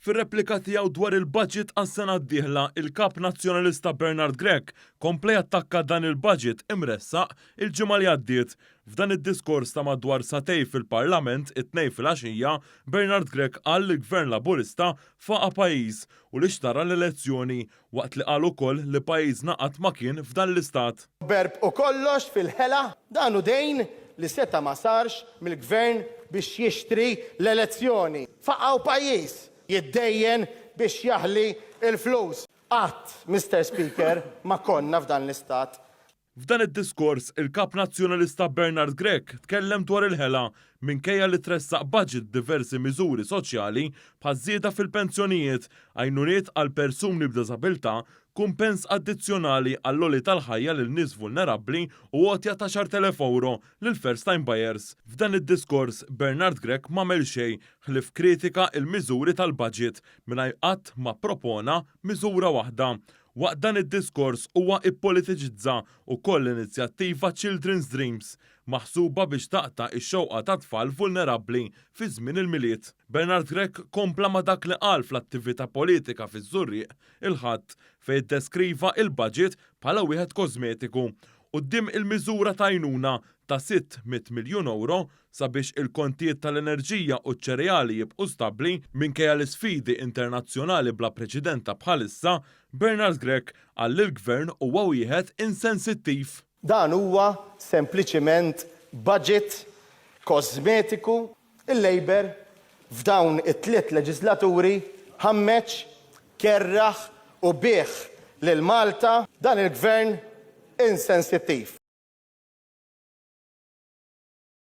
Fir-replika tiegħu dwar il-budget għas-sena d-dieħla, il-kap nazzjonalista Bernard Grech kompla jattakka dan il-budget imressaq il-ġimgħa li għaddiet. F'dan id-diskors ta' madwar satej fil-Parlament it-tnejn filgħaxija, Bernard Grech qal li l-Gvern Laburista faqa' pajjiż u li xtara l-elezzjoni waqt li qal ukoll li pajjiżna qatt ma kien f'dan l-istat. Berb u kollox fil-ħela dan hu dejn li seta ma sarx mill-Gvern biex jixtri l-elezzjoni. Faqgħu pajjiż jiddejjen biex jaħli il-flus. Qatt, Mr. Speaker, ma konna f'dan l-istat. F'dan id-diskors, il-kap nazzjonalista Bernard Grech tkellem dwar il-ħela minkejja li tressaq budget diversi miżuri soċjali bħal żieda fil-pensjonijiet, għajnuniet għal persuni b'diżabilità, kumpens addizzjonali għall-oli tal-ħajja lil nies vulnerabbli u għotja ta' €10,000 lil first time buyers. F'dan id-diskors, Bernard Grech m'għamel xejn ħlif kritika il-miżuri tal-budget mingħajr qatt ma propona miżura waħda. Waqt dan id-diskors huwa ippolitiċizza wkoll l-inizjattiva Children's Dreams maħsuba biex taqta' ix-xewqa ta' tfal vulnerabbli fi żmien il-miliet. Bernard Grech kompla ma' dak li qal fl-attività politika fiż-Żurrieq il-Ħadd fejn iddeskriva il-budget bħala wieħed kosmetiku. Quddiem il-miżura ta' għajnuna ta' €600 miljun sabiex il-kontijiet tal-enerġija u ċ-ċereali jibqu stabbli minkejja l-isfidi internazzjonali bla preċedenta bħalissa, Bernard Grech qal li l-Gvern huwa wieħed insensittiv. Dan huwa sempliċement budget kosmetiku. Il-Labor f'dawn it-tliet leġislaturi ħammeġ, kerraħ u bih lil Malta dan il-Gvern insensittiv.